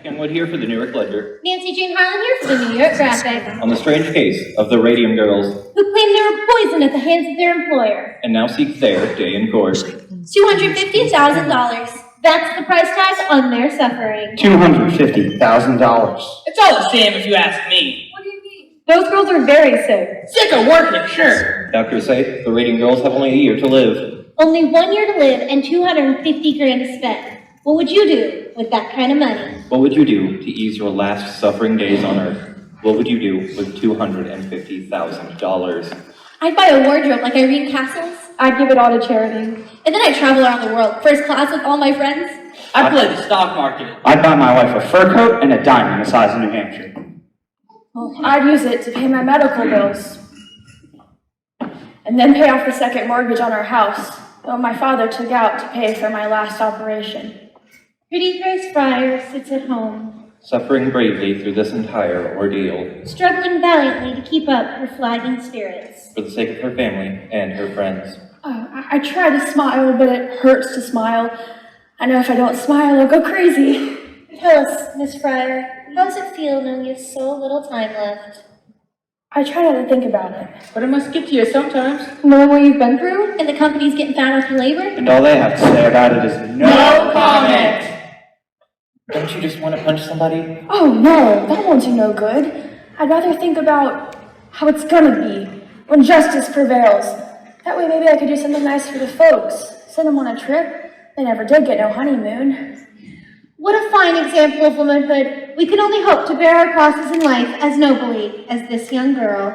Youngwood here for the New York Ledger. Nancy Jane Harlan here for the New York Graphic. On the strange case of the Radium Girls, who claimed they were poisoned at the hands of their employer. And now seek their day in court. $250,000. That's the price tag on their suffering. $250,000. It's all the same if you ask me. What do you mean? Those girls are very sick. Sick of working, sure. Doctors say the Radium Girls have only a year to live. Only 1 year to live and $250 grand to spend. What would you do with that kind of money? What would you do to ease your last suffering days on Earth? What would you do with $250,000? I'd buy a wardrobe like Irene Castle's. I'd give it all to charity. And then I'd travel around the world, first class with all my friends. I'd play the stock market. I'd buy my wife a fur coat and a diamond the size of New Hampshire. Well, I'd use it to pay my medical bills. And then pay off the second mortgage on our house that my father took out to pay for my last operation. Pretty Grace Fryer sits at home, Suffering bravely through this entire ordeal. struggling valiantly to keep up her flagging spirits. For the sake of her family and her friends. I try to smile, but it hurts to smile. I know if I don't smile, I'll go crazy. Tell us, Miss Fryer, how does it feel knowing you have so little time left? I try not to think about it. But it must get to you sometimes. Knowing what you've been through? And the company's getting found with your labor? And all they have to say about it is No comment. Don't you just want to punch somebody? Oh no, that won't do no good. I'd rather think about how it's gonna be when justice prevails. That way maybe I could do something nice for the folks. Send them on a trip. They never did get no honeymoon. What a fine example of womanhood. We can only hope to bear our crosses in life as nobly as this young girl.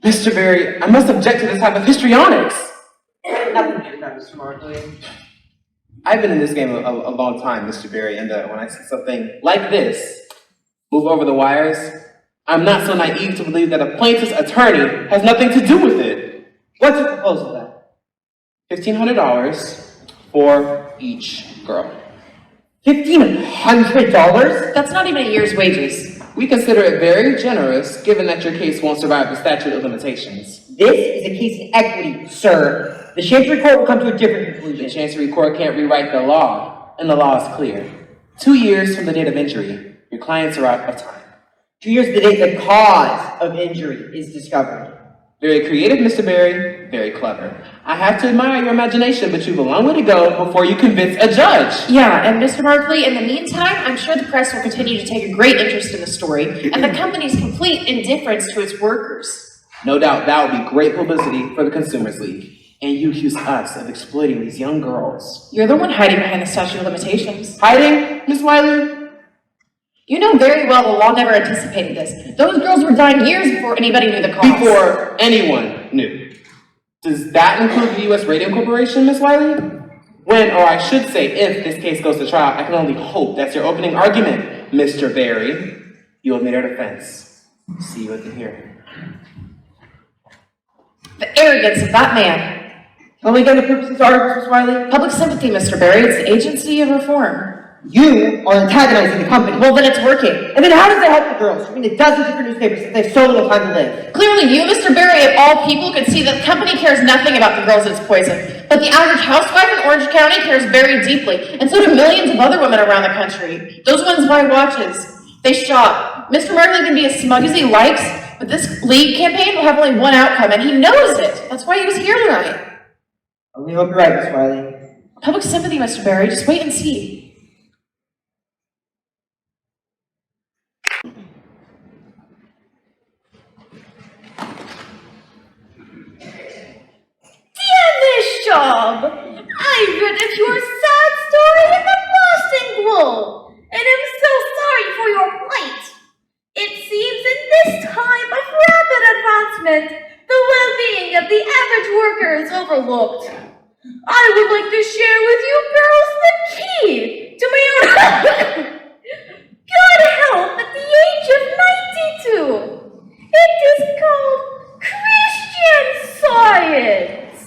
Mr. Berry, I must object to this type of histrionics. Nothing like that, Mr. Markley. I've been in this game a long time, Mr. Berry, and when I see something like this move over the wires, I'm not so naive to believe that a plaintiff's attorney has nothing to do with it. What's your proposal then? $1,500 for each girl. $1,500? That's not even a year's wages. We consider it very generous, given that your case won't survive the statute of limitations. This is a case in equity, sir. The Chancery Court will come to a different The conclusion. Chancery Court can't rewrite the law, and the law is clear. 2 years from the date of injury, your clients are out of time. 2 years to the date the cause of injury is discovered. Very creative, Mr. Berry. Very clever. I have to admire your imagination, but you have a long way to go before you convince a judge. Yeah, and Mr. Markley, in the meantime, I'm sure the press will continue to take a great interest in the story and the company's complete indifference to its workers. No doubt that will be great publicity for the Consumers League. And you accuse us of exploiting these young girls. You're the one hiding behind the statute of limitations. Hiding, Miss Wiley? You know very well the law never anticipated this. Those girls were dying years before anybody knew the cause. Before anyone knew. Does that include the U.S. Radio Corporation, Miss Wiley? When, or I should say, if this case goes to trial, I can only hope that's your opening argument, Mr. Berry. You have made our defense. See you at the hearing. The arrogance of that man. Tell me again the purpose of this article, Miss Wiley. Public sympathy, Mr. Berry. It's the agency of reform. You are antagonizing the company. Well, then it's working. And then how does that help the girls? I mean, a dozen different newspapers that they have so little time to live. Clearly, you, Mr. Berry, of all people, could see that the company cares nothing about the girls it's poison. But the average housewife in Orange County cares very deeply, and so do millions of other women around the country. Those ones buy watches. They shop. Mr. Markley can be as smug as he likes, but this league campaign will have only one outcome, and he knows it. That's why he was here tonight. I really hope you're right, Miss Wiley. Public sympathy, Mr. Berry. Just wait and see. Job. I read of your sad story in the Boston Globe, and I'm so sorry for your plight. It seems in this time of rapid advancement, the well-being of the average worker is overlooked. I would like to share with you girls the key to my own good health at the age of 92. It is called Christian Science.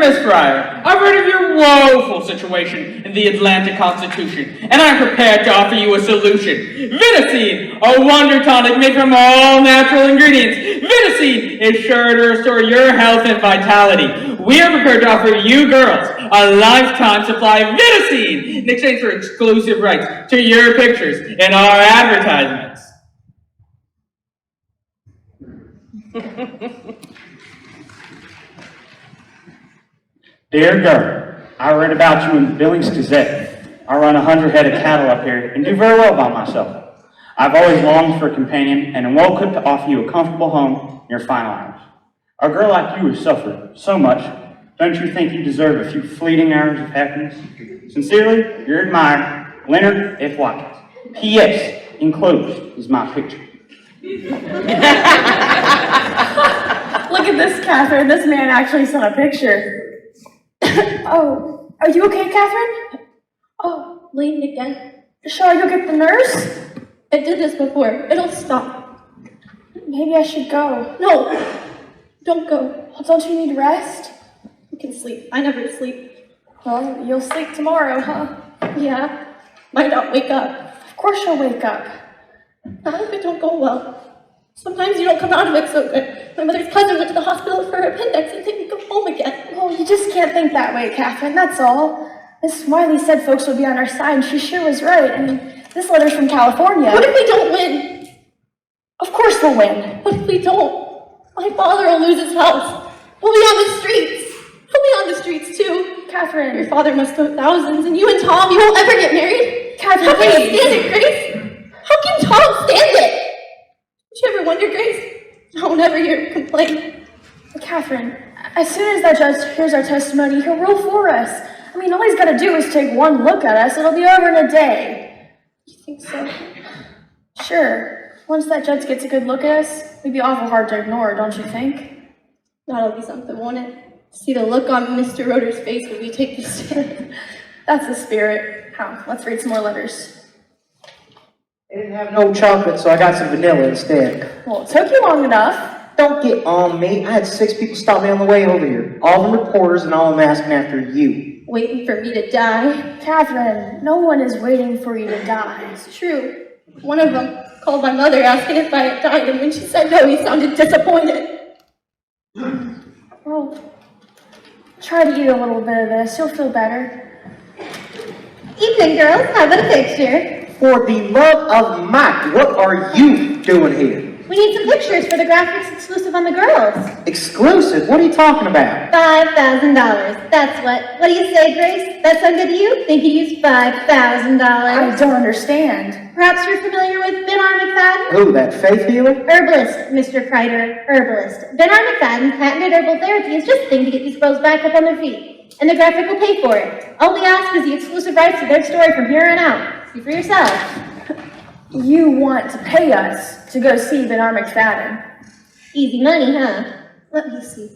Miss Fryer, I've heard of your woeful situation in the Atlanta Constitution, and I'm prepared to offer you a solution. Vinicine, a wonder tonic made from all natural ingredients. Vinicine is sure to restore your health and vitality. We are prepared to offer you girls a lifetime supply of Vinicine in exchange for exclusive rights to your pictures in our advertisements. Dear girl, I read about you in the Billings Gazette. I run 100 head of cattle up here and do very well by myself. I've always longed for a companion and am well equipped to offer you a comfortable home in your final hours. A girl like you has suffered so much. Don't you think you deserve a few fleeting hours of happiness? Sincerely, your admirer, Leonard F. Watkins. P.S. Enclosed is my picture. Look at this, Catherine. This man actually sent a picture. Oh, are you okay, Catherine? Oh, bleeding again. Shall I go get the nurse? I did this before. It'll stop. Maybe I should go. No, don't go. Well, don't you need rest? You can sleep. I never sleep. Well, you'll sleep tomorrow, huh? Yeah, might not wake up. Of course you'll wake up. Not if it don't go well. Sometimes you don't come out of it so good. My mother's cousin went to the hospital for her appendix and didn't go home again. Well, you just can't think that way, Catherine, that's all. Miss Wiley said folks would be on our side, and she sure was right. I mean, this letter's from California. What if we don't win? Of course we'll win. What if we don't? My father will lose his house. We'll be on the streets. He'll be on the streets too. Catherine. Your father must owe thousands, and you and Tom, you won't ever get married. Catherine, How can please. you stand it, Grace? How can Tom stand it? Did you ever wonder, Grace? I won't ever hear him complain. Catherine, as soon as that judge hears our testimony, he'll rule for us. I mean, all he's got to do is take one look at us. It'll be over in a day. You think so? Sure. Once that judge gets a good look at us, we'd be awful hard to ignore, don't you think? That'll be something, won't it? See the look on Mr. Roeder's face when we take the stand. That's the spirit. Now, let's read some more letters. They didn't have no chocolate, so I got some vanilla instead. Well, it took you long enough. Don't get on me. I had 6 people stop me on the way over here. All the reporters and all of them asking after you. Waiting for me to die. Catherine, no one is waiting for you to die. It's true. One of them called my mother asking if I had died, and when she said no, he sounded disappointed. Well, try to eat a little bit of this. You'll feel better. Evening, girls. How about a picture? For the love of Mike, what are you doing here? We need some pictures for the graphics exclusive on the girls. Exclusive? What are you talking about? $5,000. That's what. What do you say, Grace? That sound good to you? Think you use $5,000? I don't understand. Perhaps you're familiar with Ben R. McFadden? Who, that faith healer? Herbalist, Mr. Kreider. Herbalist. Ben R. McFadden patented herbal therapy is just the thing to get these pros back up on their feet. And the graphic will pay for it. All we ask is the exclusive rights to their story from here on out. See for yourself. You want to pay us to go see Ben R. McFadden. Easy money, huh? Let me see.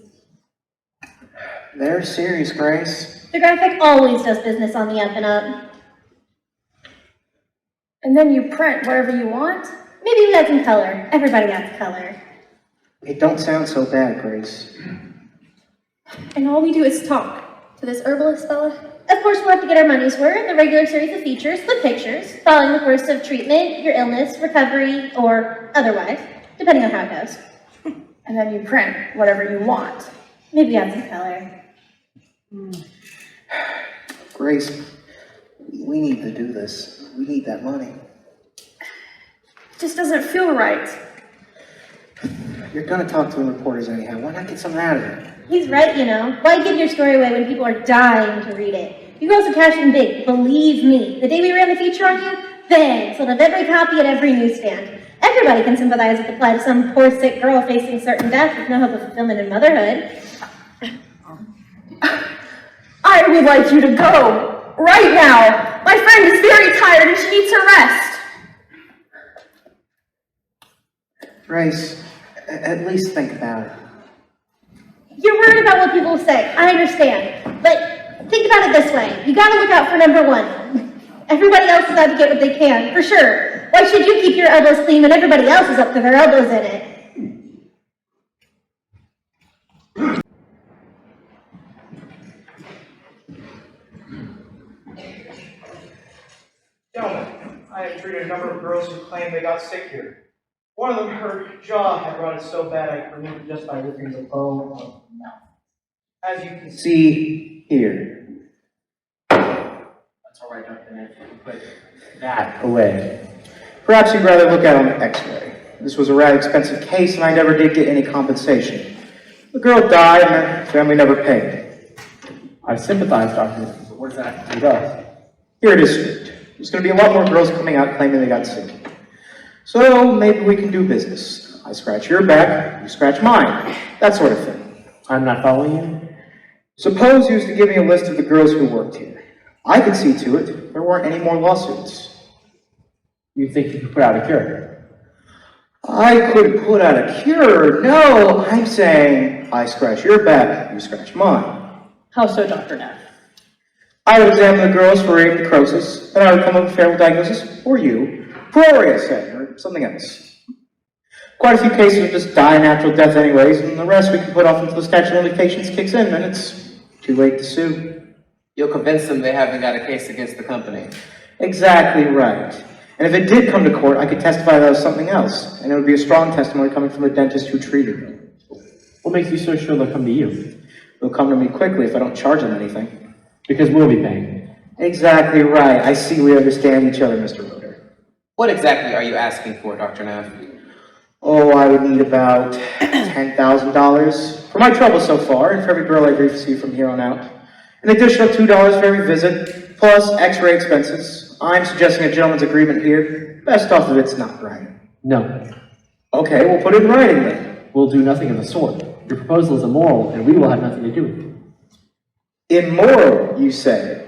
They're serious, Grace. The graphic always does business on the up and up. And then you print whatever you want? Maybe we add some color. Everybody adds color. It don't sound so bad, Grace. And all we do is talk to this herbalist fella. Of course, we'll have to get our money's worth, a regular series of features with pictures, following the course of treatment, your illness, recovery, or otherwise, depending on how it goes. And then you print whatever you want. Maybe add some color. Grace, we need to do this. We need that money. It just doesn't feel right. You're gonna talk to the reporters anyhow. Why not get something out of it? He's right, you know. Why give your story away when people are dying to read it? You girls are cashing big, believe me. The day we ran the feature on you, bang, sold out every copy at every newsstand. Everybody can sympathize with the plight of some poor sick girl facing certain death with no hope of fulfillment in motherhood. I would like you to go right now. My friend is very tired and she needs her rest. Grace, at least think about it. You're worried about what people will say. I understand. But think about it this way. You gotta look out for number one. Everybody else is out to get what they can, for sure. Why should you keep your elbows clean when everybody else is up to their elbows in it? Gentlemen, I have treated a number of girls who claim they got sick here. One of them, her jaw had rotted so bad I could remove it just by lifting the bone of the mouth. As you can see here. That's all right, Dr. Nash. You can put that away. Perhaps you'd rather look at it on the x-ray. This was a rather expensive case, and I never did get any compensation. The girl died, and her family never paid. I sympathize, Dr. Nash, but where's that with us? Here it is. There's going to be a lot more girls coming out claiming they got sick. So maybe we can do business. I scratch your back, you scratch mine. That sort of thing. I'm not following you. Suppose you was to give me a list of the girls who worked here. I could see to it there weren't any more lawsuits. You think you could put out a cure? I couldn't put out a cure. No, I'm saying I scratch your back, you scratch mine. How so, Dr. Neff? I would examine the girls for radium necrosis, and I would come up with a favorable diagnosis for you. Peoria said, or something else. Quite a few cases will just die a natural death anyways, and the rest we can put off until the statute of limitations kicks in, and it's too late to sue. You'll convince them they haven't got a case against the company. Exactly right. And if it did come to court, I could testify that it was something else, and it would be a strong testimony coming from the dentist who treated me. What makes you so sure they'll come to you? They'll come to me quickly if I don't charge them anything. Because we'll be paying. Exactly right. I see we understand each other, Mr. Roder. What exactly are you asking for, Dr. Neff? Oh, I would need about $10,000 for my trouble so far, and for every girl I agree to see from here on out. An additional $2 for every visit, plus x-ray expenses. I'm suggesting a gentleman's agreement here. Best off if it's not right. No. Okay, we'll put it in writing then. We'll do nothing of the sort. Your proposal is immoral, and we will have nothing to do with it. Immoral, you say?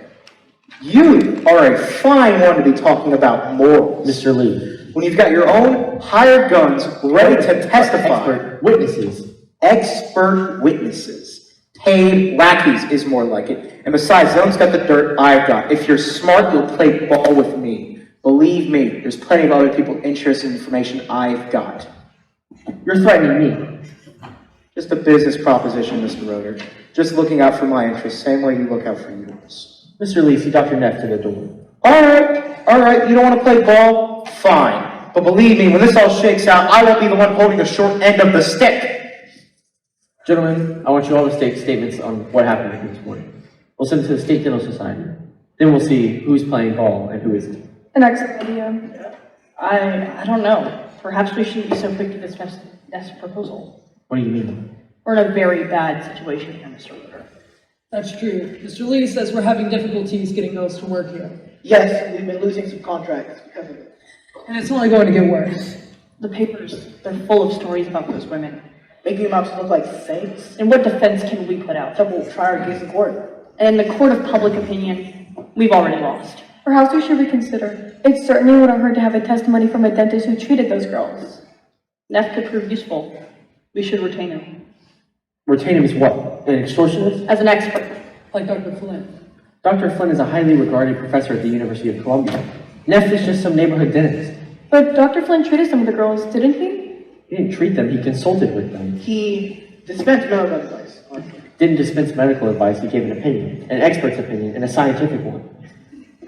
You are a fine one to be talking about morals. Mr. Lee. When you've got your own hired guns ready to testify. Expert witnesses. Expert witnesses. Paid lackeys is more like it. And besides, no one's got the dirt I've got. If you're smart, you'll play ball with me. Believe me, there's plenty of other people interested in information I've got. You're threatening me. Just a business proposition, Mr. Roder. Just looking out for my interests, same way you look out for yours. Mr. Lee, see Dr. Neff to the door. All right, you don't want to play ball? Fine. But believe me, when this all shakes out, I won't be the one holding the short end of the stick. Gentlemen, I want you all to state statements on what happened here this morning. We'll send it to the State Dental Society. Then we'll see who's playing ball and who isn't. An excellent idea. I don't know. Perhaps we shouldn't be so quick to dismiss Neff's proposal. What do you mean? We're in a very bad situation here, Mr. Rooter. That's true. Mr. Lee says we're having difficulties getting girls to work here. Yes, we've been losing some contracts because of it. And it's only going to get worse. The papers, they're full of stories about those women. Making them out to look like saints. And what defense can we put out? So we'll try our case in court. And in the court of public opinion, we've already lost. Perhaps we should reconsider. It certainly wouldn't hurt to have a testimony from a dentist who treated those girls. Neff could prove useful. We should retain him. Retain him as what? An extortionist? As an expert. Like Dr. Flynn. Dr. Flynn is a highly regarded professor at the University of Columbia. Neff is just some neighborhood dentist. But Dr. Flynn treated some of the girls, didn't he? He didn't treat them, he consulted with them. He dispensed medical advice. Didn't dispense medical advice, he gave an opinion. An expert's opinion, and a scientific one.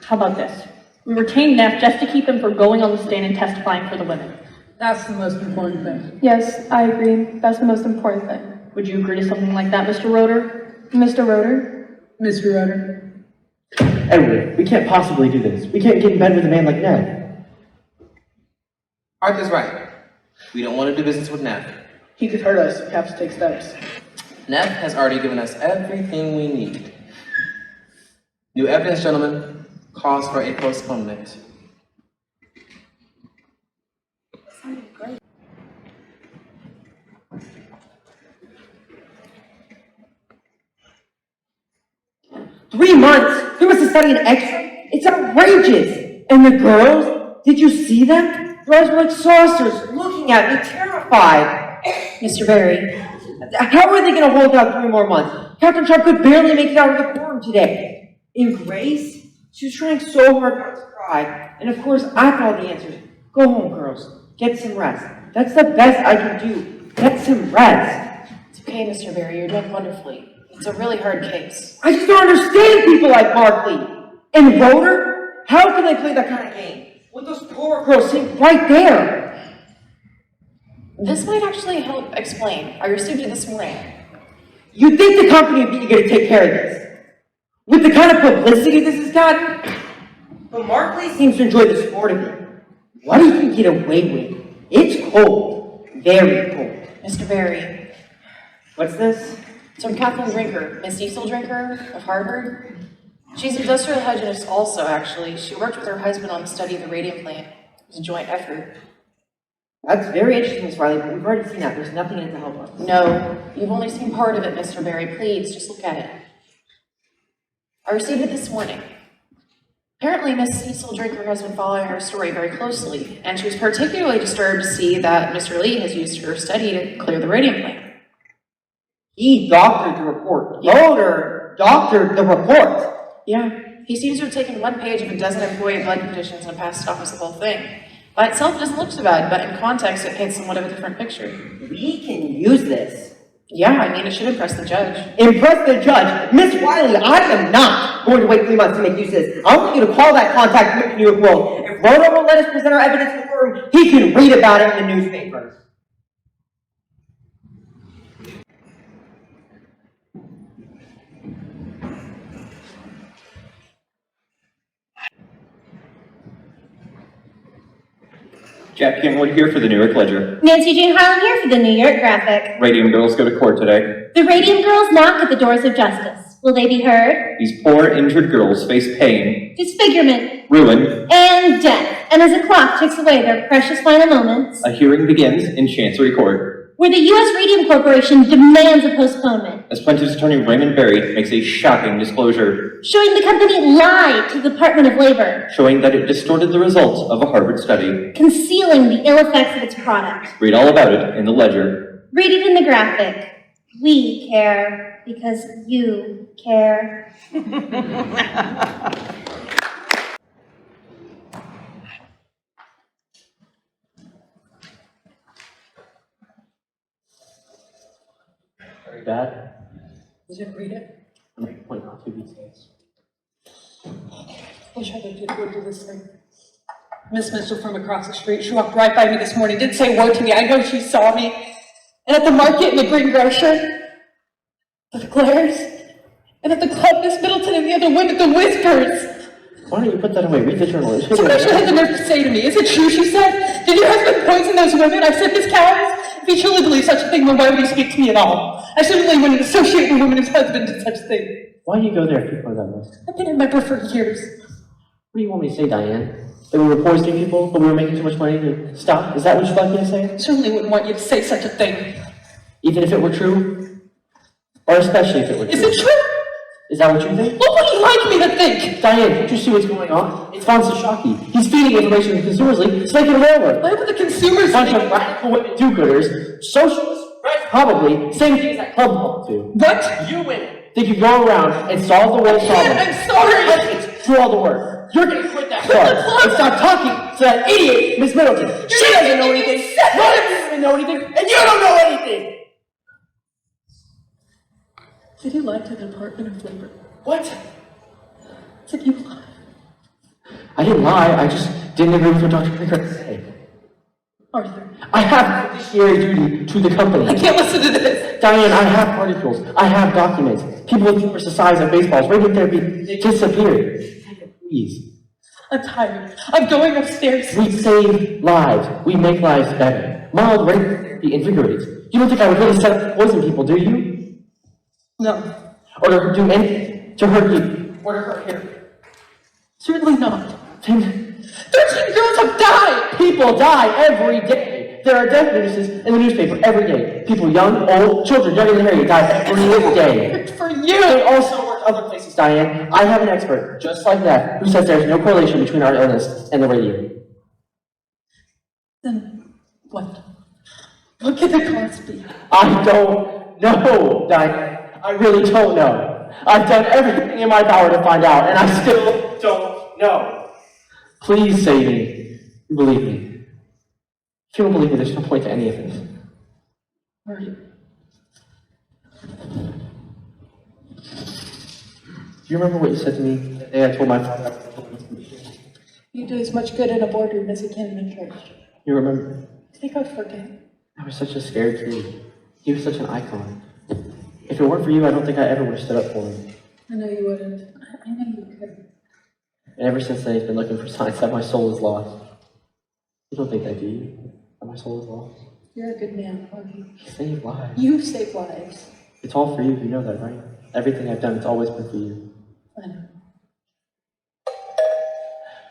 How about this? We retain Neff just to keep him from going on the stand and testifying for the women. That's the most important thing. Yes, I agree. That's the most important thing. Would you agree to something like that, Mr. Roder? Mr. Roder? Mr. Roder. Edward, we can't possibly do this. We can't get in bed with a man like Ned. Arthur's right. We don't want to do business with Neff. He could hurt us. We have to take steps. Neff has already given us everything we need. New evidence, gentlemen, calls for a postponement. Great. 3 months? He was to study an X-ray? It's outrageous! And the girls? Did you see them? Their eyes were like saucers, looking at me, terrified. Mr. Berry, How are they going to hold out 3 more months? Captain Trump could barely make it out of the courtroom today. And Grace? She was trying so hard not to cry. And of course, I got all the answers. Go home, girls. Get some rest. That's the best I can do. Get some rest. it's okay, Mr. Berry. You're doing wonderfully. It's a really hard case. I just don't understand people like Barkley. And Roder? How can they play that kind of game? With those poor girls sitting right there. This might actually help explain. I received it this morning. You'd think the company would be eager to take care of this. With the kind of publicity this has got. But Mark Lee seems to enjoy the sport of it. What he can get away with. It's cold. Very cold. Mr. Berry. What's this? It's from Kathleen Drinker, Miss Cecil Drinker of Harvard. She's an industrial hygienist also, actually. She worked with her husband on the study of the radium plant. It was a joint effort. That's very interesting, Miss Riley, but we've already seen that. There's nothing in it to help us. No, you've only seen part of it, Mr. Berry. Please, just look at it. I received it this morning. Apparently, Miss Cecil Drinker has been following her story very closely, and she was particularly disturbed to see that Mr. Lee has used her study to clear the radium plant. He doctored the report. Loader doctored the report. Yeah, he seems to have taken one page of a dozen employee blood conditions and passed it off as the whole thing. By itself, it doesn't look so bad, but in context, it paints somewhat of a different picture. We can use this. Yeah, I mean, it should impress the judge. Impress the judge? Miss Wiley, I am not going to wait 3 months to make use of this. I want you to call that contact from the New York World. If Roto will let us present our evidence in the courtroom, he can read about it in the newspapers. Jack Kenwood here for the New York Ledger. Nancy Jane Harlan here for the New York Graphic. Radium Girls go to court today. The Radium Girls knock at the doors of justice. Will they be heard? These poor, injured girls face pain, Disfigurement. ruin. And death. And as a clock ticks away their precious final moments, A hearing begins in Chancery Court, where the U.S. Radium Corporation demands a postponement, as plaintiff's attorney Raymond Berry makes a shocking disclosure, showing the company lied to the Department of Labor, showing that it distorted the results of a Harvard study. concealing the ill effects of its product. Read all about it in the Ledger. Read it in the graphic. We care because you care. Very bad. Did you read it? I'm going to point out to these days. Wish I could go do this thing. Miss Mitchell from across the street, she walked right by me this morning, didn't say a word to me. I know she saw me. And at the market, in the green grocer, the glares, and at the club, Miss Middleton and the other women, the whispers. Why don't you put that away? Read the journal. So what she had the nerve to say to me, is it true, she said? Did your husband poison those women? I said, Miss Cowles, if he truly believes such a thing, then why would he speak to me at all? I certainly wouldn't associate the woman his husband did such a thing. Why do you go there if people are that way? I've been a member for years. What do you want me to say, Diane? That we were poisoning people, but we were making too much money to stop? Is that what you'd like me to say? I certainly wouldn't want you to say such a thing. Even if it were true? Or especially if it were true? Is it true? Is that what you think? What would you like me to think? Diane, can't you see what's going on? It's Von Sashaki. He's feeding information to the Consumers League, it's making it over. Why would the consumers bunch of radical women do-gooders, socialists, right? Probably, same things that club people do. What? You women think you go around and solve the world's problems. I'm sorry. Do all the work. You're gonna quit that club and stop talking to that idiot, Miss Middleton. She doesn't know anything. None of you even know anything, and you don't know anything. Did you lie to the Department of Labor? What? Did you lie? I didn't lie. I just didn't agree with what Dr. Pickard said. Arthur. I have fiduciary duty to the company. I can't listen to this. Diane, I have articles. I have documents. People with tumors the size of baseballs. Radiotherapy, they disappeared. Please. I'm tired. I'm going upstairs. We save lives. We make lives better. Mild radiotherapy invigorates. You don't think I would really set up to poison people, do you? No. Or to do anything to hurt you? Or to hurt him? Certainly not. Then 13 girls have died! People die every day. There are death notices in the newspaper every day. People young, old, children younger than Harry die every day. For you! They also work other places, Diane. I have an expert, just like that, who says there's no correlation between our illness and the radium. Then what? What can the cause be? I don't know, Diane. I really don't know. I've done everything in my power to find out, and I still don't know. Please save me. You believe me. If you don't believe me, there's no point to any of this. Where are you? Do you remember what you said to me the day I told my father I was going to You do as much good in a boardroom as you can in a church. You remember? I think I'd forget. I was such a scared kid. He was such an icon. If it weren't for you, I don't think I ever would have stood up for him. I know you wouldn't. I know you couldn't. And ever since then, he's been looking for signs that my soul is lost. You don't think that, do you? That my soul is lost? You're a good man, aren't you? Save lives. You save lives. It's all for you, you know that, right? Everything I've done, it's always been for you. I know.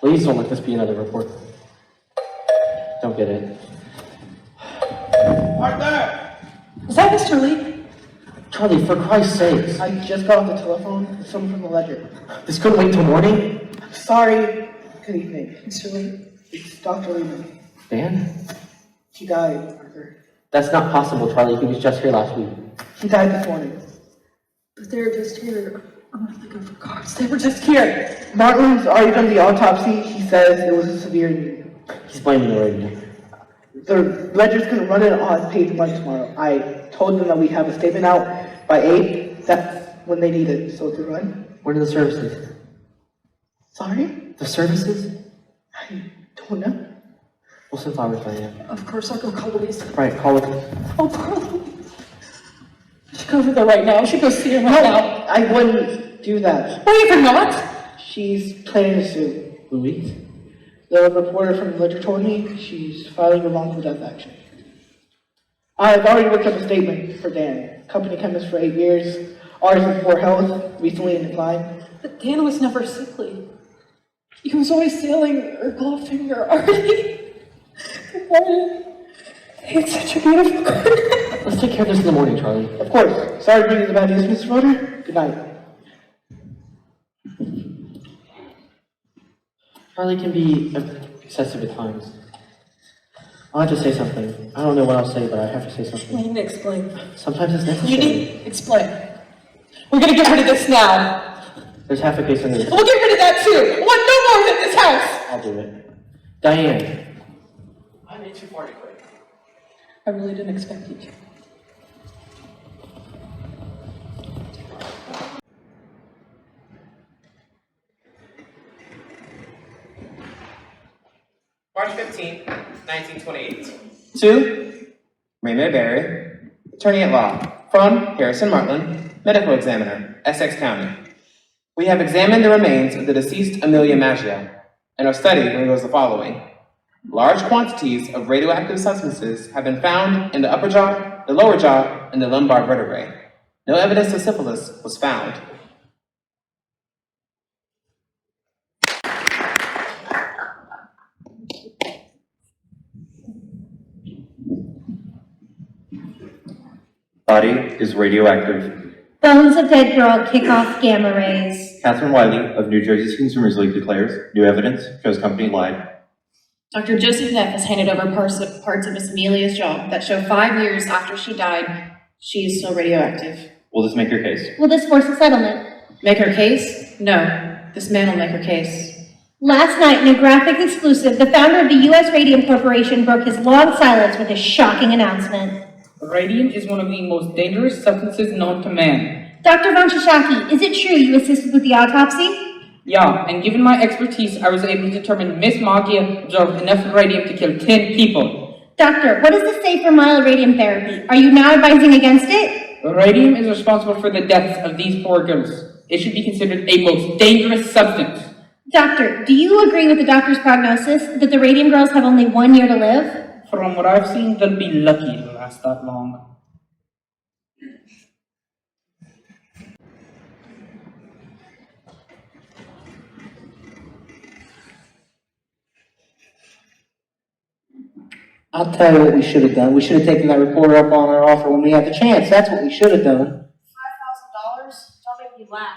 Please don't let this be another report. Don't get it. Arthur! Is that Mr. Lee? Charlie, for Christ's sakes. I just got off the telephone with someone from the ledger. This couldn't wait till morning? Sorry. Good evening. Mr. Lee? It's Dr. Lehman. Dan? He died, Arthur. That's not possible, Charlie. He was just here last week. He died this morning. But they're just here. I'm gonna think of cards. They were just here. Martin's already done the autopsy. He says it was a severe injury. He's blaming the radio. The ledger's gonna run it on paid money tomorrow. I told them that we have a statement out by 8. That's when they need it, so to run. Where are the services? Sorry? The services? I don't know. We'll send flowers, Diane. Of course, I'll go call Louise. Right, call it. Oh, poor Louise. I should go over there right now. I should go see her right now. I wouldn't do that. Wait, you're not? She's planning to sue. Louise? The reporter from the ledger told me she's filing a wrongful death action. I've already worked up a statement for Dan. Company chemist for 8 years. Ours in poor health, recently in decline. But Dan was never sickly. He was always sailing or golfing or arting. It's such a beautiful garden. Let's take care of this in the morning, Charlie. Of course. Sorry to bring you the bad news, Mr. Roder. Good night. Charlie can be excessive at times. I'll have to say something. I don't know what I'll say, but I have to say You something. need to explain. Sometimes it's You necessary. need to explain. We're gonna get rid of this now. There's half a case under this. We'll get rid of that too. I want no more in this house. I'll do it. Diane. I need 240 quick. I really didn't expect you to. March 15th, 1928. To Raymond Berry, attorney at law. From Harrison Martland, medical examiner, Essex County. We have examined the remains of the deceased Amelia Maggio, and our study reveals the following. Large quantities of radioactive substances have been found in the upper jaw, the lower jaw, and the lumbar vertebrae. No evidence of syphilis was found. Body is radioactive. Bones of dead girl kick off gamma rays. Catherine Wiley of New Jersey Consumers League declares new evidence shows company lied. Dr. Joseph Neff has handed over parts of Miss Amelia's jaw that show 5 years after she died, she is still radioactive. Will this make your case? Will this force a settlement? Make her case? No. This man will make her case. Last night, in a graphic exclusive, the founder of the U.S. Radium Corporation broke his long silence with a shocking announcement. Radium is one of the most dangerous substances known to man. Dr. Von Shishaki, is it true you assisted with the autopsy? Yeah, and given my expertise, I was able to determine Miss Magia absorbed enough radium to kill 10 people. Doctor, what does this say for mild radium therapy? Are you now advising against it? Radium is responsible for the deaths of these poor girls. It should be considered a most dangerous substance. Doctor, do you agree with the doctor's prognosis that the Radium Girls have only 1 year to live? From what I've seen, they'll be lucky to last that long. I'll tell you what we should have done. We should have taken that reporter up on our offer when we had the chance. That's what we should have done. $5,000? Don't make me laugh.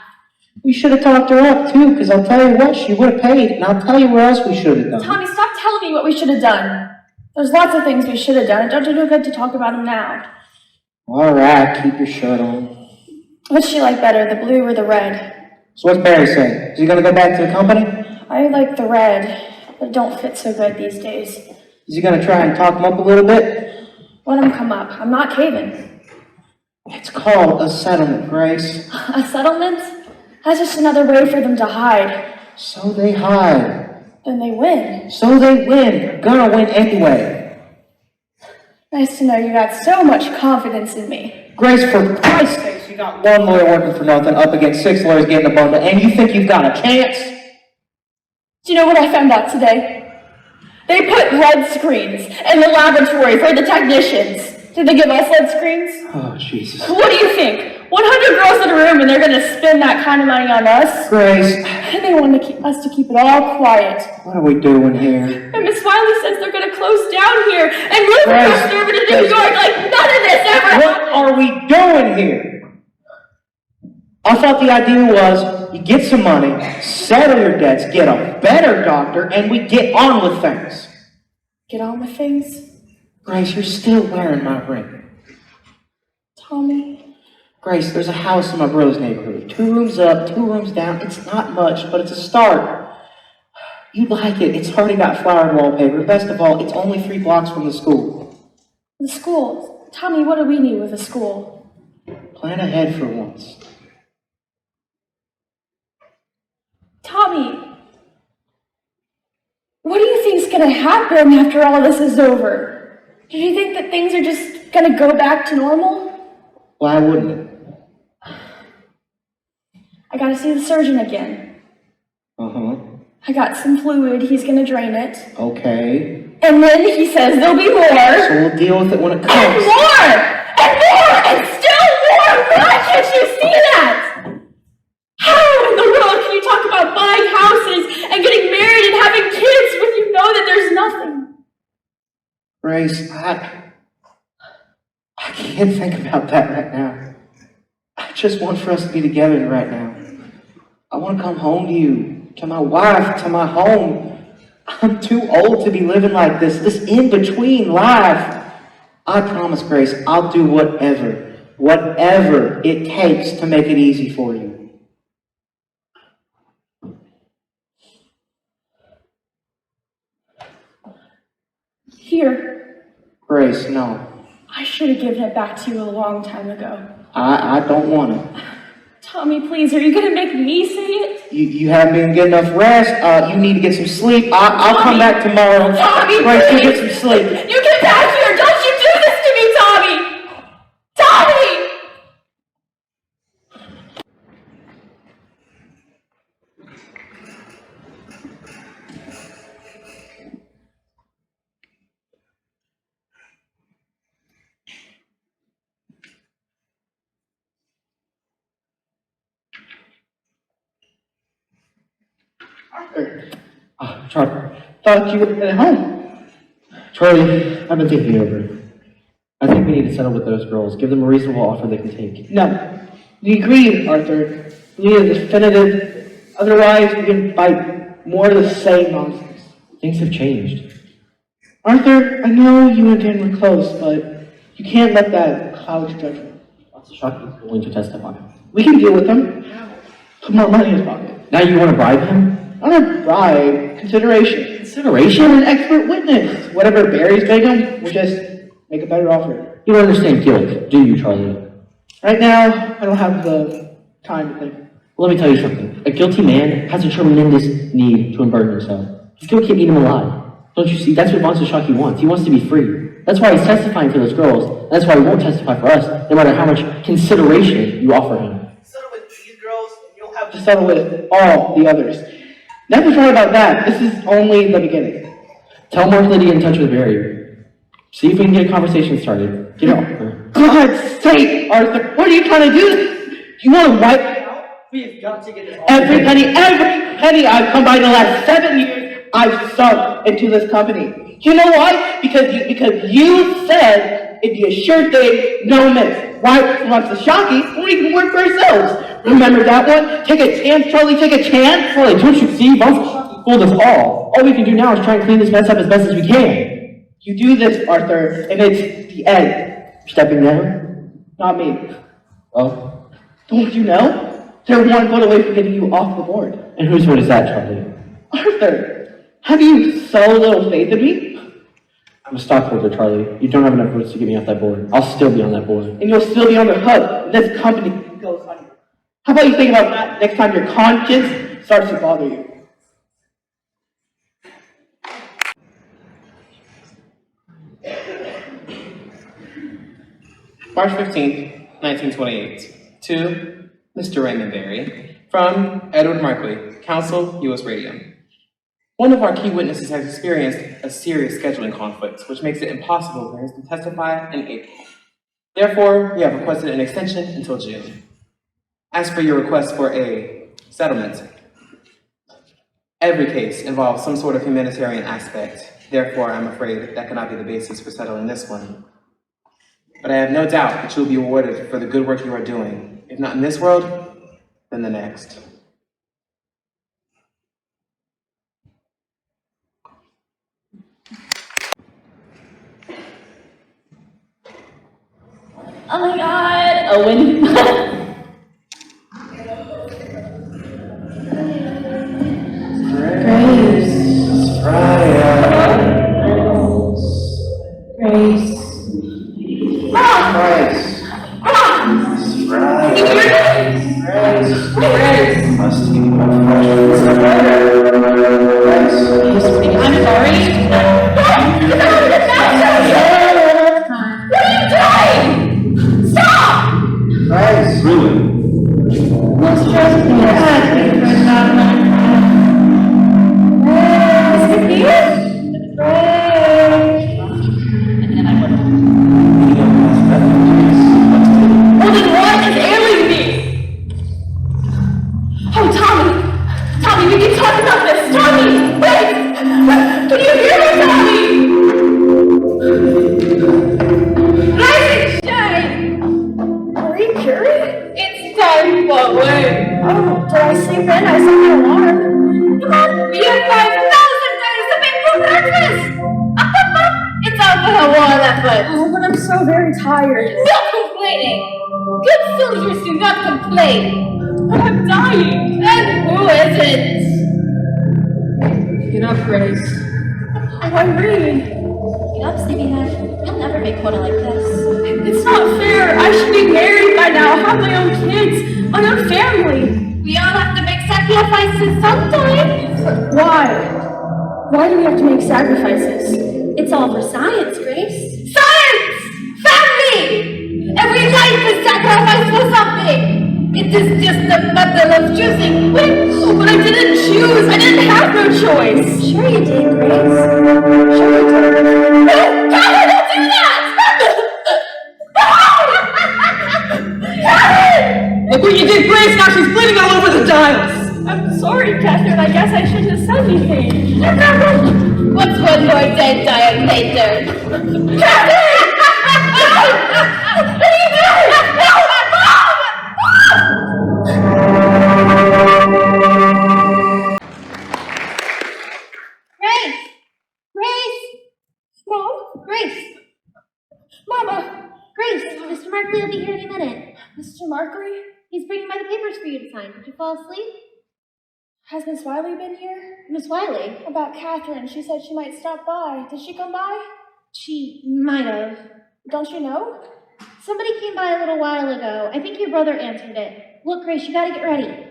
We should have talked her up too, because I'll tell you what, she would have paid, and I'll tell you where else we should have done. Tommy, stop telling me what we should have done. There's lots of things we should have done. Don't you do good to talk about them now? All right, keep your shirt on. What's she like better, the blue or the red? So what's Barry saying? Is he gonna go back to the company? I like the red, but it don't fit so good these days. Is he gonna try and talk him up a little bit? Let him come up. I'm not caving. It's called a settlement, Grace. A settlement? That's just another way for them to hide. So they hide. Then they win. So they win. They're gonna win anyway. Nice to know you got so much confidence in me. Grace, for Christ's sake, you got one lawyer working for nothing up against 6 lawyers getting a bundle, and you think you've got a chance? Do you know what I found out today? They put lead screens in the laboratory for the technicians. Did they give us lead screens? Oh, Jesus. What do you think? 100 girls in a room and they're going to spend that kind of money on us? Grace. And they want us to keep it all quiet. What are we doing here? And Miss Wiley says they're going to close down here and move across over to New York like none of this ever What are we doing here? I thought the idea was you get some money, settle your debts, get a better doctor, and we get on with things. Get on with things? Grace, you're still wearing my ring. Tommy. Grace, there's a house in my brother's neighborhood. 2 rooms up, 2 rooms down. It's not much, but it's a start. You'd like it. It's already got flowered wallpaper. Best of all, it's only 3 blocks from the school. The school? Tommy, what do we need with a school? Plan ahead for once. Tommy, what do you think's going to happen after all this is over? Do you think that things are just going to go back to normal? Why wouldn't it? I got to see the surgeon again. Uh-huh. I got some fluid. He's going to drain it. Okay. And then he says there'll be more. So we'll deal with it when it comes. And more! And more! And still more! Why can't you see that? How in the world can you talk about buying houses and getting married and having kids when you know that there's nothing? Grace, I can't think about that right now. I just want for us to be together right now. I want to come home to you, to my wife, to my home. I'm too old to be living like this in-between life. I promise, Grace, I'll do whatever it takes to make it easy for you. Here. Grace, no. I should have given it back to you a long time ago. I don't want it. Tommy, please, are you going to make me say it? You haven't been getting enough rest. You need to get some sleep. I'll come back tomorrow. Tommy, Grace, please. you get some sleep. You get back here! Don't you do this to me, Tommy! Tommy! Charlie. Thought you were at home. Charlie, I've been thinking over it. I think we need to settle with those girls. Give them a reasonable offer they can take. No. We agreed, Arthur. We need a definitive. Otherwise, we can fight more of the same nonsense. Things have changed. Arthur, I know you and Dan were close, but you can't let that cloud your judgment. Lots of shocking willing to testify. We can deal with them. Put more money in his pocket. Now you want to bribe him? Not a bribe. Consideration. Consideration? You're an expert witness. Whatever Barry's paying him, we'll just make a better offer. You don't understand guilt, do you, Charlie? Right now, I don't have the time to think. Well, let me tell you something. A guilty man has a tremendous need to unburden himself. His guilt can't eat him alive. Don't you see? That's what Monster wants. He wants to be free. That's why he's testifying for those girls. And that's why he won't testify for us, no matter how much consideration you offer him. Settle with these girls, and you'll have to settle with all the others. Never try about that. This is only the beginning. Tell Mark to get in touch with Barry. See if we can get a conversation started. Get it off her. God's sake, Arthur, what are you trying to do? You want to wipe it out? We've got to get it all. Every penny I've come by in the last 7 years, I've sunk into this company. You know why? Because you said it'd be a sure thing, no miss. Why wants the Shocky when we can work for ourselves? Remember that one? Take a chance, Charlie, take a chance. Charlie, don't you see? Monster fooled us all. All we can do now is try and clean this mess up as best as we can. You do this, Arthur, and it's the end. Stepping down? Not me. Oh? Don't you know? They're one vote away from getting you off the board. And whose vote is that, Charlie? Arthur, have you so little faith in me? I'm a stockholder, Charlie. You don't have enough votes to get me off that board. I'll still be on that board. And you'll still be on the hook when this company goes under. How about you think about that next time your conscience starts to bother you? March 15th, 1928. To Mr. Raymond Berry, from Edward Markley, Counsel, U.S. Radium. One of our key witnesses has experienced a serious scheduling conflict, which makes it impossible for him to testify in April. Therefore, we have requested an extension until June. As for your request for a settlement, every case involves some sort of humanitarian aspect. Therefore, I'm afraid that cannot be the basis for settling this one. But I have no doubt that you will be rewarded for the good work you are doing. If not in this world, then the next. Oh my god, Owen. Grace. Must keep my I'm sorry. What are you doing? Stop! Grace. Really? What's just here? Well, then what is ailing me? Oh, Tommy! Tommy, we can talk about this! Tommy! Wait! Can you hear me, Tommy? Rising shine! Marie Curie? It's time for work! Oh, did I sleep in? I set my alarm. Come on, we have 5,000 days to make for breakfast! It's all for her war effort! Oh, but I'm so very tired. No complaining! Good soldiers do not complain! But I'm dying. And who isn't? Get up, Grace. Oh, Irene. Get up, sleepyhead. You'll never make quota like this. It's not fair. I should be married by now, have my own kids, my own family. We all have to make sacrifices sometimes. Why? Why do we have to make sacrifices? It's all for science, Grace. Science! Family! Every life is sacrificed for something! It is just a matter of choosing which. Oh, but I didn't choose. I didn't have no choice. Sure you did, Grace. Sure you did. Catherine, don't do that! Catherine! Look what you did, Grace! Now she's bleeding all over the dials! I'm sorry, Catherine. I guess I shouldn't have said anything. What's one more dead dial later? Catherine! What are you doing? No! Mom! Grace! Grace! Mom? Grace! Mama! Grace! Mr. Markley will be here any minute. Mr. Markley? He's bringing by the papers for you to sign. Did you fall asleep? Has Miss Wiley been here? Miss Wiley? About Catherine. She said she might stop by. Did she come by? She might have. Don't you know? Somebody came by a little while ago. I think your brother answered it. Look, Grace, you gotta get ready.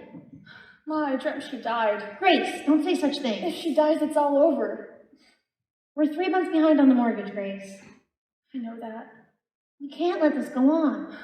Ma, I dreamt she died. Grace, don't say such things. If she dies, it's all over. We're 3 months behind on the mortgage, Grace. I know that. We can't let this go on.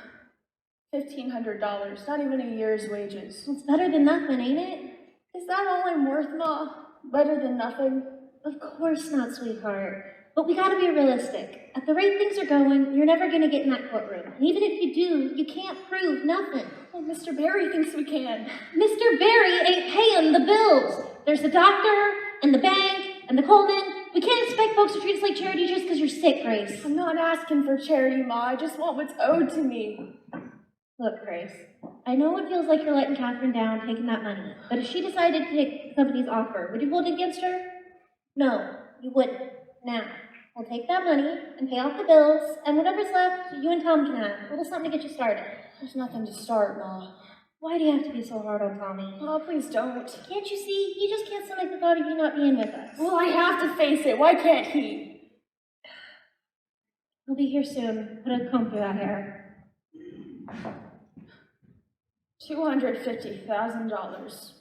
$1,500. Not even a year's wages. It's better than nothing, ain't it? Is that all I'm worth, Ma? Better than nothing? Of course not, sweetheart. But we gotta be realistic. At the rate things are going, you're never gonna get in that courtroom. And even if you do, you can't prove nothing. Well, Mr. Barry thinks we can. Mr. Barry ain't paying the bills. There's the doctor, and the bank, and the Coleman. We can't expect folks to treat us like charity just because you're sick, Grace. I'm not asking for charity, Ma. I just want what's owed to me. Look, Grace, I know it feels like you're letting Catherine down taking that money, but if she decided to take the company's offer, would you hold it against her? No, you wouldn't. Now, we'll take that money and pay off the bills, and whatever's left, you and Tom can have. A little something to get you started. There's nothing to start, Ma. Why do you have to be so hard on Tommy? Ma, please don't. Can't you see? He just can't stomach the thought of you not being with us. Well, I have to face it. Why can't he? He'll be here soon. Put a comb through that hair. $250,000.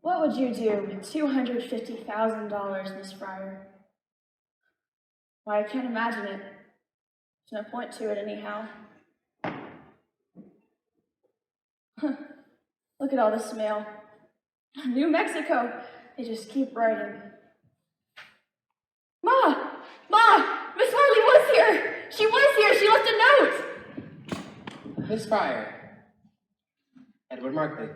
What would you do with $250,000, Miss Fryer? Why, I can't imagine it. No point to it anyhow. Look at all this mail. New Mexico. They just keep writing. Ma! Miss Harley was here! She was here! She left a note! Miss Fryer. Edward Markley.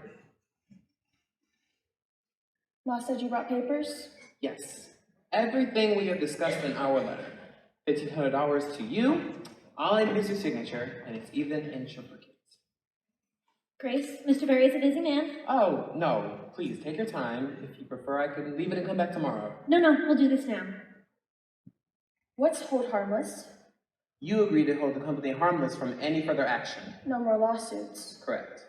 Ma said you brought papers? Yes. Everything we have discussed in our letter. $1,500 to you. All I need is your signature, and it's even in triplicate. Grace, Mr. Barry is a busy man. Oh, no. Please, take your time. If you prefer, I can leave it and come back tomorrow. No, we'll do this now. What's hold harmless? You agreed to hold the company harmless from any further action. No more lawsuits. Correct.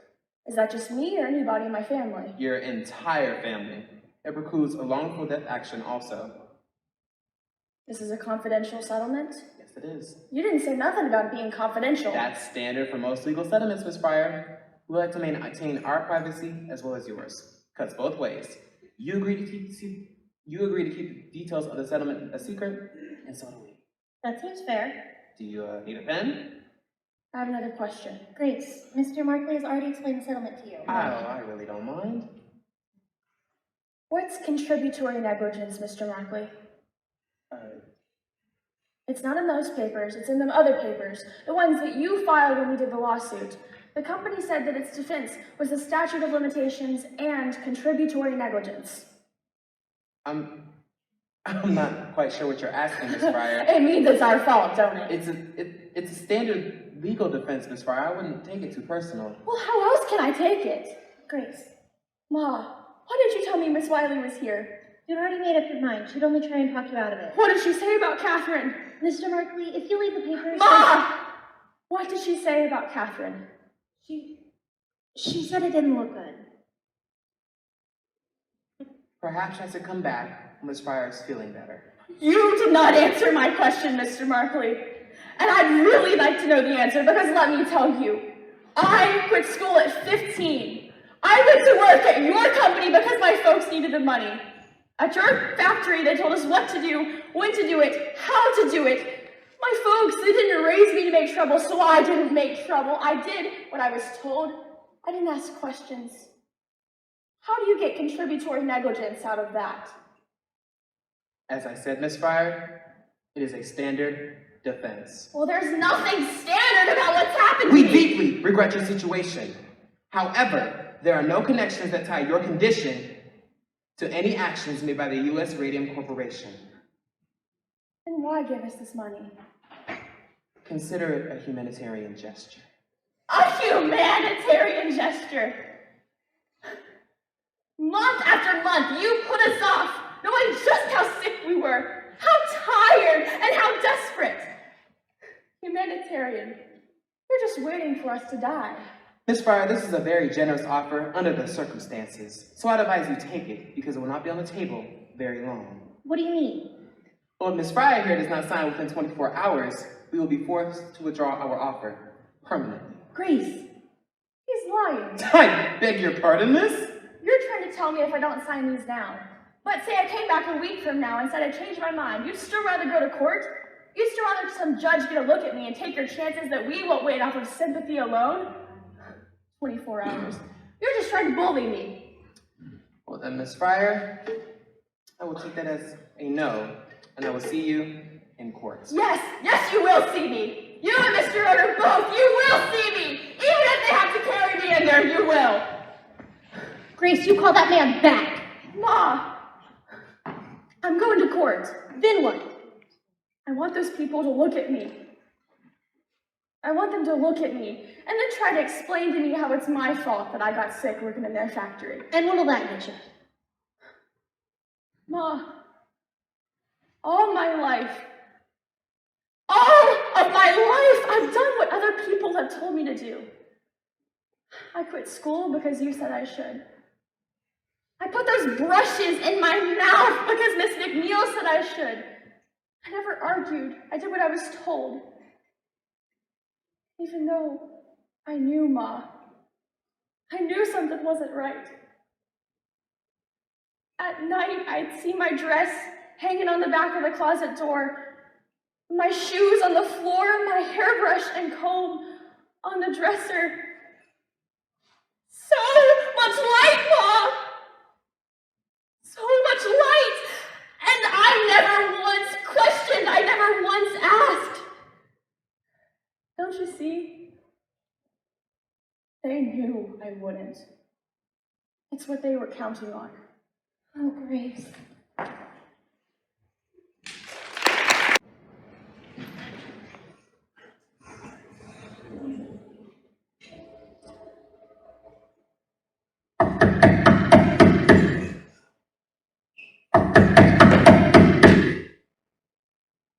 Is that just me or anybody in my family? Your entire family. It precludes a wrongful death action also. This is a confidential settlement? Yes, it is. You didn't say nothing about it being confidential. That's standard for most legal settlements, Miss Fryer. We like to maintain our privacy as well as yours. Cuts both ways. You agree to keep the details of the settlement a secret, and so do we. That seems fair. Do you need a pen? I have another question. Grace, Mr. Markley has already explained the settlement to you. Oh, I really don't mind. What's contributory negligence, Mr. Markley? It's not in those papers, it's in them other papers, the ones that you filed when we did the lawsuit. The company said that its defense was the statute of limitations and contributory negligence. I'm not quite sure what you're asking, Miss Fryer. It means it's our fault, don't it? It's a standard legal defense, Miss Fryer. I wouldn't take it too personal. Well, how else can I take it? Grace, Ma, why did you tell me Miss Wiley was here? you'd already made up your mind. She'd only try and talk you out of it. What did she say about Catherine? Mr. Markley, if you leave the papers... Ma! What did she say about Catherine? She said it didn't look good. Perhaps I should come back when Miss Fryer is feeling better. You did not answer my question, Mr. Markley. And I'd really like to know the answer, because let me tell you, I quit school at 15. I went to work at your company because my folks needed the money. At your factory, they told us what to do, when to do it, how to do it. My folks, they didn't raise me to make trouble, so I didn't make trouble. I did what I was told. I didn't ask questions. How do you get contributory negligence out of that? As I said, Miss Fryer, it is a standard defense. Well, there's nothing standard about what's happened to We me. deeply regret your situation. However, there are no connections that tie your condition to any actions made by the U.S. Radium Corporation. Then why give us this money? Consider it a humanitarian gesture. A humanitarian gesture. Month after month, you put us off, knowing just how sick we were, how tired, and how desperate. Humanitarian. You're just waiting for us to die. Miss Fryer, this is a very generous offer under the circumstances, so I'd advise you take it because it will not be on the table very long. What do you mean? Well, if Miss Fryer here does not sign within 24 hours, we will be forced to withdraw our offer permanently. Grace. He's lying. I beg your pardon, miss? You're trying to tell me if I don't sign these now. But say I came back a week from now and said I changed my mind, you'd still rather go to court? You'd still rather some judge get a look at me and take your chances that we won't wait off of sympathy alone? 24 hours. You're just trying to bully me. Well then, Miss Fryer, I will take that as a no, and I will see you in court. Yes, you will see me. You and Mr. Oder both, you will see me. Even if they have to carry me in there, you will. Grace, you call that man back. Ma, I'm going to court. Then what? I want those people to look at me. I want them to look at me and then try to explain to me how it's my fault that I got sick working in their factory. And what'll that get you? Ma, all of my life, I've done what other people have told me to do. I quit school because you said I should. I put those brushes in my mouth because Miss McNeil said I should. I never argued. I did what I was told. Even though I knew, Ma. I knew something wasn't right. At night, I'd see my dress hanging on the back of the closet door, My shoes on the floor, my hairbrush and comb on the dresser. So much light, Mom! So much light! And I never once questioned, I never once asked. Don't you see? They knew I wouldn't. It's what they were counting on. Oh, Grace.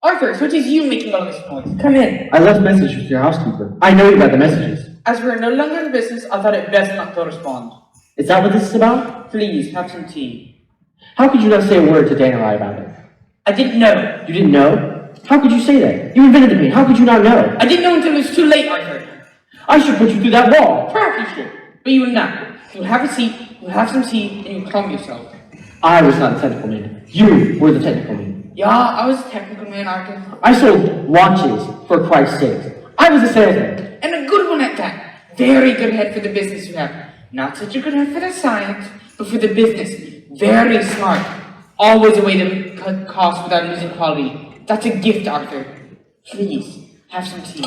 Arthur, so it is you making all this noise. Come in. I left messages with your housekeeper. I know you got the messages. As we're no longer in business, I thought it best not to respond. Is that what this is about? Please, have some tea. How could you not say a word to Dan and I about it? I didn't know. You didn't know? How could you say that? You invented the pain. How could you not know? I didn't know until it was too late, Arthur. I should put you through that wall. Perhaps you should, but you will not. You'll have a seat, you'll have some tea, and you'll calm yourself. I was not the technical man. You were the technical man. Yeah, I was a technical man, Arthur. I sold watches, for Christ's sake. I was a salesman. And a good one at that. Very good head for the business you have. Not such a good head for the science, but for the business. Very smart. Always a way to cut costs without losing quality. That's a gift, Arthur. Please, have some tea.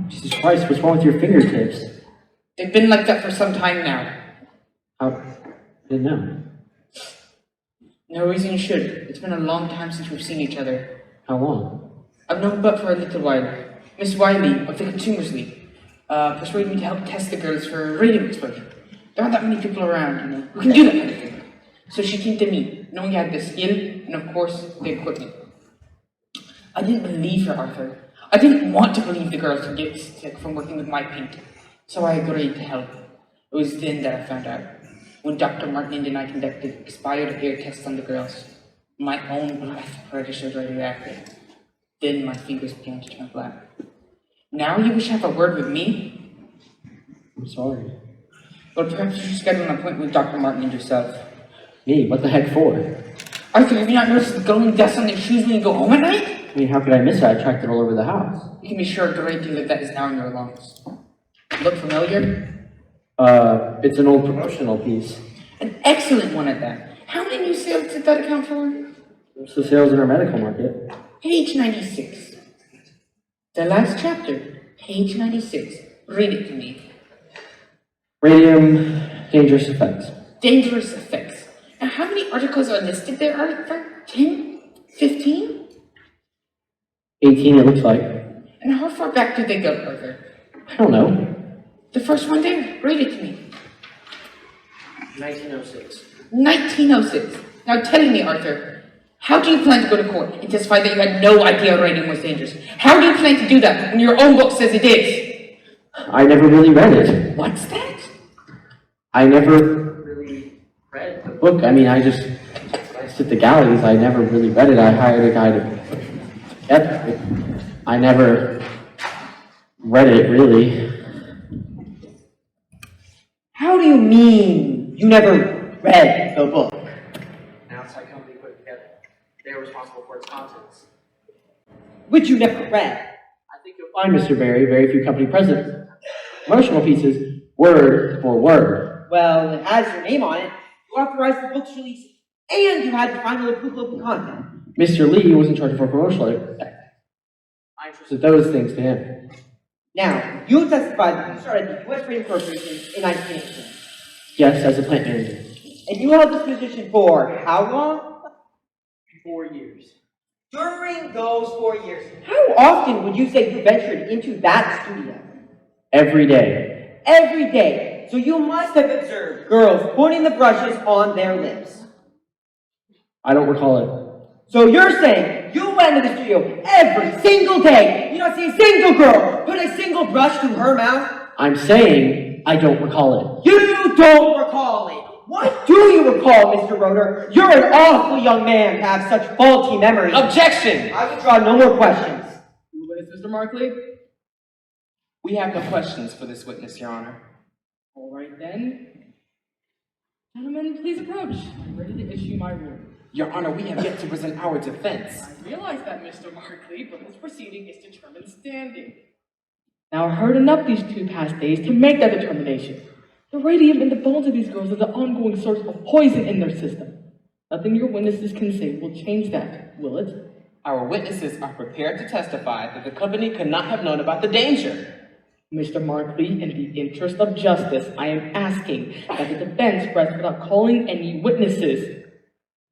Jesus Christ, what's wrong with your fingertips? They've been like that for some time now. How? I didn't know. No reason you should. It's been a long time since we've seen each other. How long? I've known Butt for a little while. Miss Wiley of the Consumers League persuaded me to help test the girls for radium exposure. There aren't that many people around, you know, who can do that kind of thing. So she came to me, knowing I had the skill and, of course, the equipment. I didn't believe her, Arthur. I didn't want to believe the girls would get sick from working with my paint. So I agreed to help. It was then that I found out. When Dr. Martin and I conducted expired air tests on the girls. My own breath registered radioactive. Then my fingers began to turn black. Now you wish to have a word with me? I'm sorry. Well, perhaps you should schedule an appointment with Dr. Martin and yourself. Me? What the heck for? Arthur, have you not noticed the glowing dust on your shoes when you go home at night? I mean, how could I miss it? I tracked it all over the house. You can be sure a great deal of that is now in your lungs. Look familiar? It's an old promotional piece. An excellent one at that. How many new sales did that account for? What's the sales in our medical market? Page 96. The last chapter. Page 96. Read it to me. Radium, dangerous effects. Dangerous effects. Now, how many articles are listed there, Arthur? 10? 15? 18, it looks like. And how far back did they go, Arthur? I don't know. The first one there. Read it to me. 1906. 1906. Now tell me, Arthur, how do you plan to go to court and testify that you had no idea radium was dangerous? How do you plan to do that when your own book says it is? I never really read it. What's that? I never really read the book. I mean, I sit at the galleys. I never really read it. I hired a guy to get it. I never read it, really. How do you mean you never read the book? An outside company put it together. They are responsible for its contents. Which you never read. I think you'll find, Mr. Barry, very few company presidents. Promotional pieces, word for word. Well, it has your name on it. You authorized the book's release, and you had the final approval of the content. Mr. Lee was in charge of our promotional. I entrusted those things to him. Now, you testified that you started the U.S. Radium Corporation in 1918. Yes, as a plant manager. And you held this position for how long? 4 years. During those 4 years, how often would you say you ventured into that studio? Every day. Every day. So you must have observed girls putting the brushes on their lips. I don't recall it. So you're saying you went into the studio every single day, you don't see a single girl put a single brush to her mouth? I'm saying I don't recall it. You don't recall it. What do you recall, Mr. Roeder? You're an awful young man to have such faulty memories. Objection! I will draw no more questions. Witness, Mr. Markley? We have no questions for this witness, Your Honor. All right then. Gentlemen, please approach. I'm ready to issue my ruling. Your Honor, we have yet to present our defense. I realize that, Mr. Markley, but this proceeding is determined standing. Now, I've heard enough these 2 past days to make that determination. The radium in the bones of these girls is the ongoing source of poison in their system. Nothing your witnesses can say will change that, will it? Our witnesses are prepared to testify that the company could not have known about the danger. Mr. Markley, in the interest of justice, I am asking that the defense rest without calling any witnesses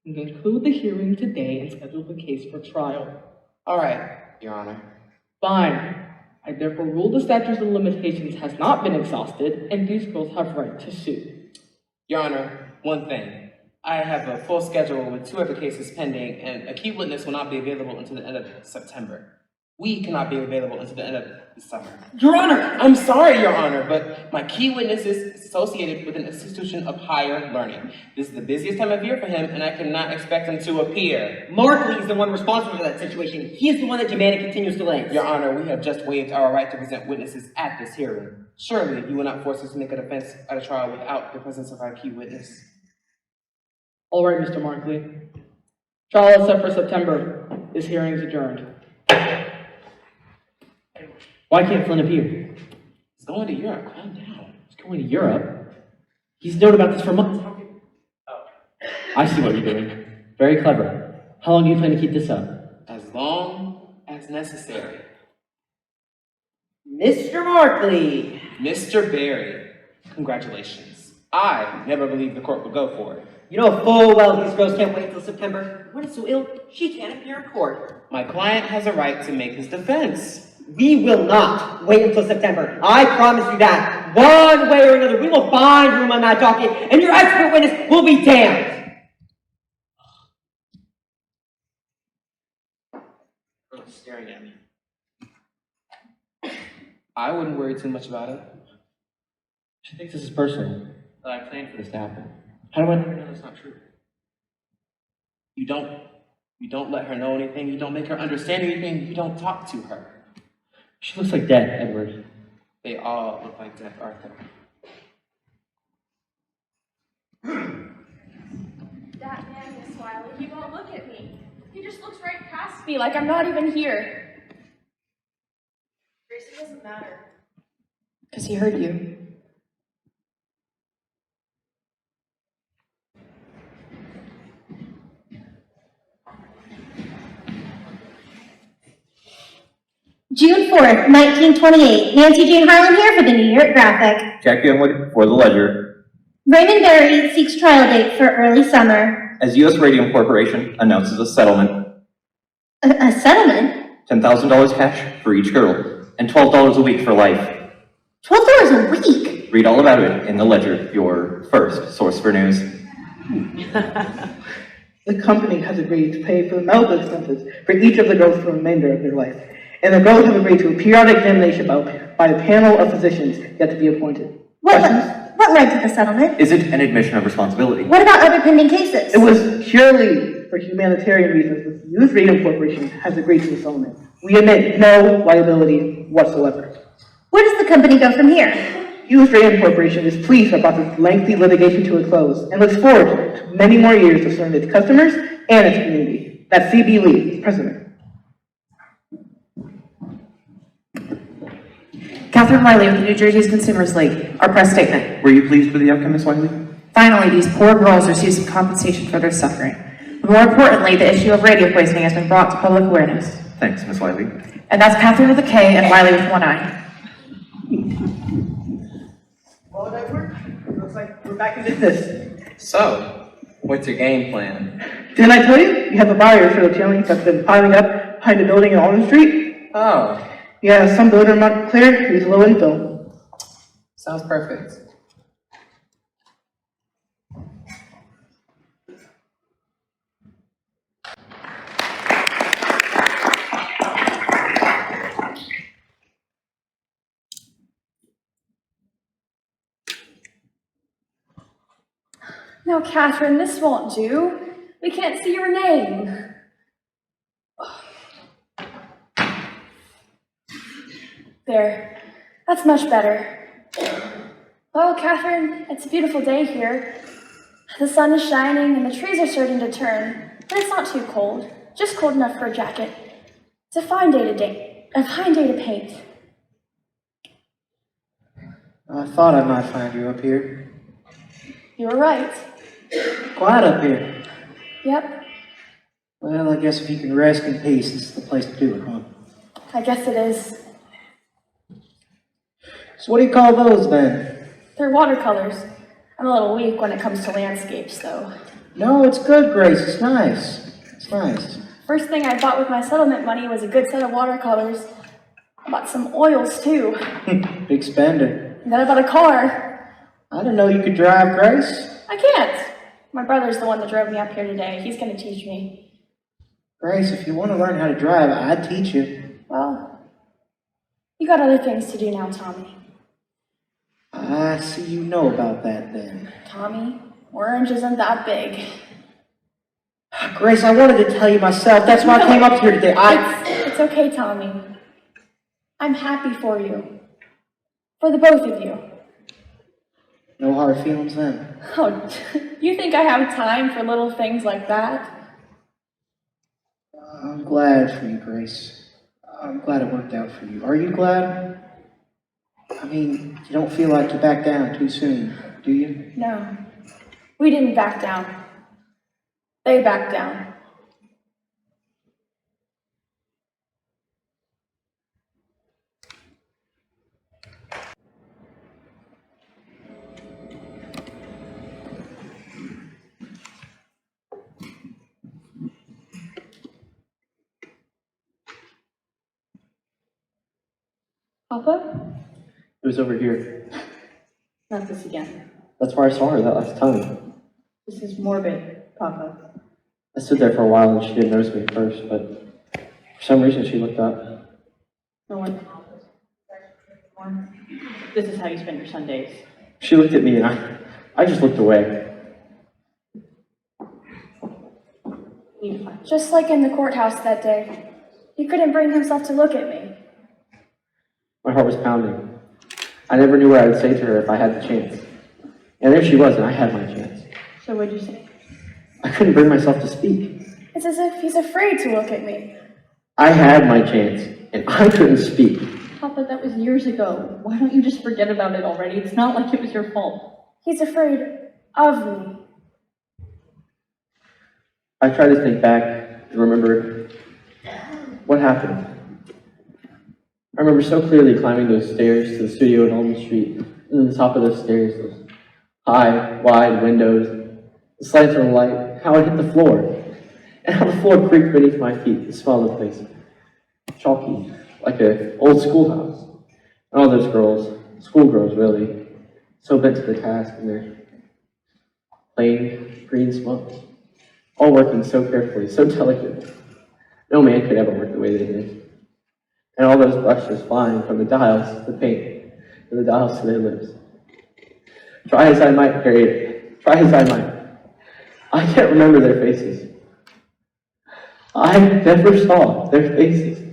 and conclude the hearing today and schedule the case for trial. All right, Your Honor. Fine. I therefore rule the statutes of limitations has not been exhausted and these girls have right to sue. Your Honor, one thing. I have a full schedule with 2 other cases pending, and a key witness will not be available until the end of September. We cannot be available until the end of the summer. Your Honor! I'm sorry, Your Honor, but my key witness is associated with an institution of higher learning. This is the busiest time of year for him, and I cannot expect him to appear. Markley is the one responsible for that situation. He is the one that demanded continuous delays. Your Honor, we have just waived our right to present witnesses at this hearing. Surely you will not force us to make a defense at a trial without the presence of our key witness. All right, Mr. Markley. Trial is set for September. This hearing is adjourned. Why can't Flynn appear? He's going to Europe. Calm down. He's going to Europe? He's known about this for months. I see what you're doing. Very clever. How long do you plan to keep this up? As long as necessary. Mr. Markley! Mr. Barry, congratulations. I never believed the court would go for it. You know full well these girls can't wait until September. What is so ill? She can't appear in court. My client has a right to make his defense. We will not wait until September. I promise you that. One way or another, we will find room on that docket, and your expert witness will be damned. Girl's staring at me. I wouldn't worry too much about it. She thinks this is personal, that I planned for this to happen. How do I let her know that's not true? You don't let her know anything. You don't make her understand anything. You don't talk to her. She looks like death, Edward. They all look like death, Arthur. That man, Miss Wiley, he won't look at me. He just looks right past me like I'm not even here. Grace, it doesn't matter. Because he heard you. June 4th, 1928. Nancy Jane Harlan here for the New York Graphic. Jack Youngwood for the Ledger. Raymond Berry seeks trial date for early summer. As U.S. Radium Corporation announces a settlement, A settlement? $10,000 cash for each girl, and $12 a week for life. $12 a week? Read all about it in the Ledger, your first source for news. The company has agreed to pay for the medical expenses for each of the girls for the remainder of their life. And the girls have agreed to a periodic examination by a panel of physicians yet to be appointed. What led to the settlement? Is it an admission of responsibility? What about other pending cases? It was purely for humanitarian reasons that the U.S. Radium Corporation has agreed to the settlement. We admit no liability whatsoever. Where does the company go from here? U.S. Radium Corporation is pleased about this lengthy litigation to a close and looks forward to many more years of serving its customers and its community. That's C.B. Lee, President. Catherine Wiley with the New Jersey's Consumers League. Our press statement. Were you pleased with the outcome, Ms. Wiley? Finally, these poor girls receive some compensation for their suffering. But more importantly, the issue of radio poisoning has been brought to public awareness. Thanks, Ms. Wiley. And that's Catherine with a K and Wiley with one I. Well, Edward, looks like we're back in business. So, what's your game plan? Didn't I tell you? We have a buyer for the tailings that's been piling up behind the building on Alden Street. Oh, Yeah, some builder not clear, he's low infill. sounds perfect. No, Catherine, this won't do. We can't see your name. There. That's much better. Well, Catherine, it's a beautiful day here. The sun is shining and the trees are starting to turn, but it's not too cold, just cold enough for a jacket. It's a fine day to paint. I thought I might find you up here. You were right. Quiet up here. Yep, Well, I guess if you can rest in peace, this is the place to do it, huh? I guess it is. So what do you call those, then? They're watercolors. I'm a little weak when it comes to landscapes, though. No, it's good, Grace. It's nice. It's nice. First thing I bought with my settlement money was a good set of watercolors. I bought some oils, too. Big spender. And then I bought a car. I didn't know you could drive, Grace. I can't. My brother's the one that drove me up here today. He's going to teach me. Grace, if you want to learn how to drive, I'd teach you. Well, you got other things to do now, Tommy. I see you know about that, then. Tommy, orange isn't that big. Grace, I wanted to tell you myself. That's why I came up here today. It's okay, Tommy. I'm happy for you. For the both of you. No hard feelings then. Oh, you think I have time for little things like that? I'm glad for you, Grace. I'm glad it worked out for you. Are you glad? I mean, you don't feel like you backed down too soon, do you? No. We didn't back down. They backed down. Papa? It was over here. Not this again. That's where I saw her that last time. This is morbid, Papa. I stood there for a while and she didn't notice me at first, but for some reason she looked up. No one. This is how you spend your Sundays. She looked at me and I just looked away. Just like in the courthouse that day. He couldn't bring himself to look at me. My heart was pounding. I never knew what I would say to her if I had the chance. And there she was, and I had my chance. So what'd you say? I couldn't bring myself to speak. It's as if he's afraid to look at me. I had my chance, and I couldn't speak. Papa, that was years ago. Why don't you just forget about it already? It's not like it was your fault. He's afraid of me. I tried to think back and remember what happened. I remember so clearly climbing those stairs to the studio at Alden Street, and the top of those stairs, those high, wide windows, the slant of the light, how I hit the floor, and how the floor creaked beneath my feet, the smell of the place. Chalky, like an old schoolhouse. And all those girls, schoolgirls really, so bent to the task in their plain green smokes, all working so carefully, so delicately. No man could ever work the way they did. And all those brushes flying from the dials to the paint, and the dials to their lips. Try as I might, Harriet, try as I might, I can't remember their faces. I never saw their faces.